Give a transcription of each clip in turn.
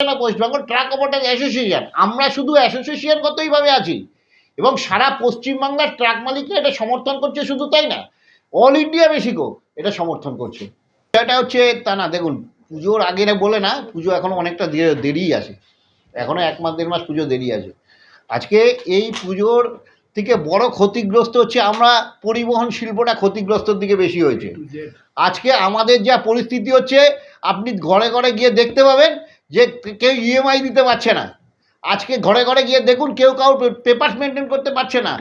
না West Bengal truck operator association, আমরা শুধু অ্যাসোসিয়েশনগতইভাবে আছি এবং সারা পশ্চিমবাংলার ট্রাক মালিকরা এটা সমর্থন করছে। শুধু তাই না, অল ইন্ডিয়া বেসিকও এটা সমর্থন করছে। এটা হচ্ছে তা না, দেখুন পুজোর আগে বলে না, পুজো এখনও অনেকটা দেরি আছে, এখনও 1 মাস 1.5 মাস পুজো দেরি আছে। আজকে এই পুজোর থেকে বড় ক্ষতিগ্রস্ত হচ্ছে আমরা, পরিবহন শিল্পটা ক্ষতিগ্রস্তর দিকে বেশি হয়েছে। আজকে আমাদের যা পরিস্থিতি হচ্ছে, আপনি ঘরে ঘরে গিয়ে দেখতে পাবেন যে কেউ ইএমআই দিতে পারছে না। আজকে ঘরে ঘরে গিয়ে দেখুন কেউ কারোর পেপার মেনটেন করতে পারছে না।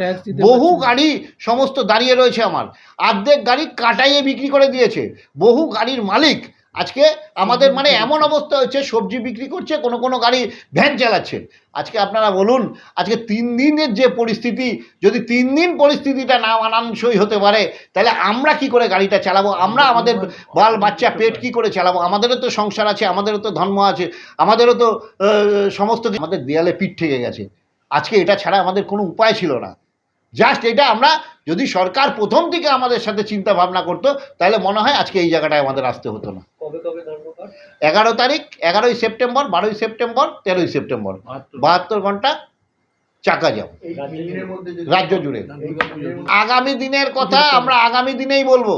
বহু গাড়ি সমস্ত দাঁড়িয়ে রয়েছে, আমার অর্ধেক গাড়ি কাটাইয়ে বিক্রি করে দিয়েছে। বহু গাড়ির মালিক আজকে আমাদের মানে এমন অবস্থা হচ্ছে, সবজি বিক্রি করছে, কোনো কোনো গাড়ি ভ্যান চালাচ্ছে। আজকে আপনারা বলুন, আজকে 3 দিনের যে পরিস্থিতি, যদি 3 দিন পরিস্থিতিটা না মানানসই হতে পারে, তাহলে আমরা কি করে গাড়িটা চালাবো? আমরা আমাদের বাল বাচ্চা পেট কি করে চালাবো? আমাদেরও তো সংসার আছে, আমাদেরও তো ধর্ম আছে, আমাদেরও তো সমস্ত আমাদের দেয়ালে পিঠ ঠেকে গেছে। আজকে এটা ছাড়া আমাদের কোনো উপায় ছিল না। জাস্ট এটা আমরা, যদি সরকার প্রথম থেকে আমাদের সাথে চিন্তা ভাবনা করতো, তাহলে মনে হয় আজকে এই জায়গাটায় আমাদের আসতে হতো না। 11 তারিখ, 11ই সেপ্টেম্বর, 12ই সেপ্টেম্বর, 13ই সেপ্টেম্বর, 72 ঘন্টা চাকা জ্যাম রাজ্য জুড়ে। আগামী দিনের কথা আমরা আগামী দিনেই বলবো।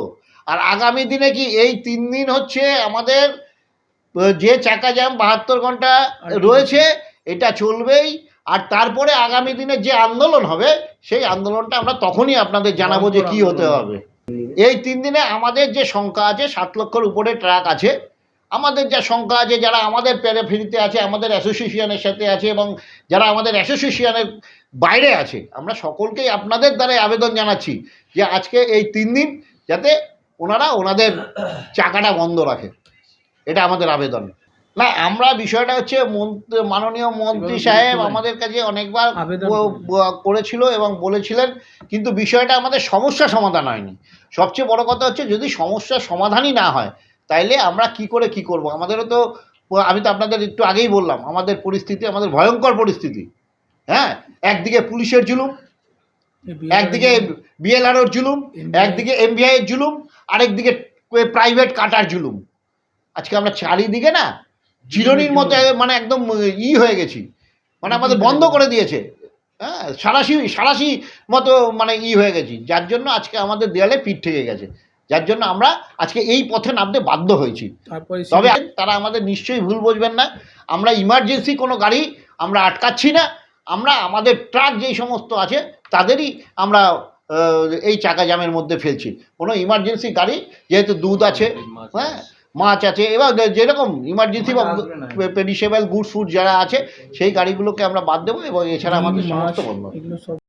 আর আগামী দিনে কি, এই 3 দিন হচ্ছে আমাদের যে চাকা জ্যাম 72 ঘন্টা রয়েছে, এটা চলবেই। আর তারপরে আগামী দিনে যে আন্দোলন হবে, সেই আন্দোলনটা আমরা তখনই আপনাদের জানাবো যে কি হতে হবে। এই 3 দিনে আমাদের যে সংখ্যা আছে, 7 লক্ষের উপরে ট্রাক আছে, আমাদের যা সংখ্যা আছে, যারা আমাদের প্যারাফেরিতে আছে, আমাদের অ্যাসোসিয়েশনের সাথে আছে, এবং যারা আমাদের অ্যাসোসিয়েশনের বাইরে আছে, আমরা সকলকেই আপনাদের দ্বারাই আবেদন জানাচ্ছি যে আজকে এই 3 দিন যাতে ওনারা ওনাদের চাকাটা বন্ধ রাখে, এটা আমাদের আবেদন। না, আমরা বিষয়টা হচ্ছে মাননীয় মন্ত্রী সাহেব আমাদের কাছে অনেকবার করেছিল এবং বলেছিলেন, কিন্তু বিষয়টা আমাদের সমস্যা সমাধান হয়নি। সবচেয়ে বড় কথা হচ্ছে, যদি সমস্যার সমাধানই না হয়, তাইলে আমরা কি করে কি করব? আমাদেরও তো, আমি তো আপনাদের একটু আগেই বললাম, আমাদের পরিস্থিতি, আমাদের ভয়ঙ্কর পরিস্থিতি। হ্যাঁ, একদিকে পুলিশের জুলুম, একদিকে বিএলআরওর জুলুম, একদিকে এমভিআইয়ের জুলুম, আরেকদিকে প্রাইভেট কাটার জুলুম। আজকে আমরা চারিদিকে না চিরনির মতো মানে একদম হয়ে গেছি, মানে আমাদের বন্ধ করে দিয়েছে। হ্যাঁ, সারাশি মতো মানে হয়ে গেছি, যার জন্য আজকে আমাদের দেয়ালে পিঠ ঠেকে গেছে, যার জন্য আমরা আজকে এই পথে নামতে বাধ্য হয়েছি। তবে তারা আমাদের নিশ্চয়ই ভুল বুঝবেন না, আমরা ইমার্জেন্সি কোনো গাড়ি আমরা আটকাচ্ছি না। আমরা আমাদের ট্রাক যেই সমস্ত আছে তাদেরই আমরা এই চাকা জ্যামের মধ্যে ফেলছি। কোনো ইমার্জেন্সি গাড়ি, যেহেতু দুধ আছে, হ্যাঁ, মাছ আছে, এবার যেরকম ইমার্জেন্সি বা পেরিশেবল গুডস ফুড যারা আছে, সেই গাড়িগুলোকে আমরা বাদ দেবো, এবং এছাড়া আমাদের সমস্ত বন্ধ।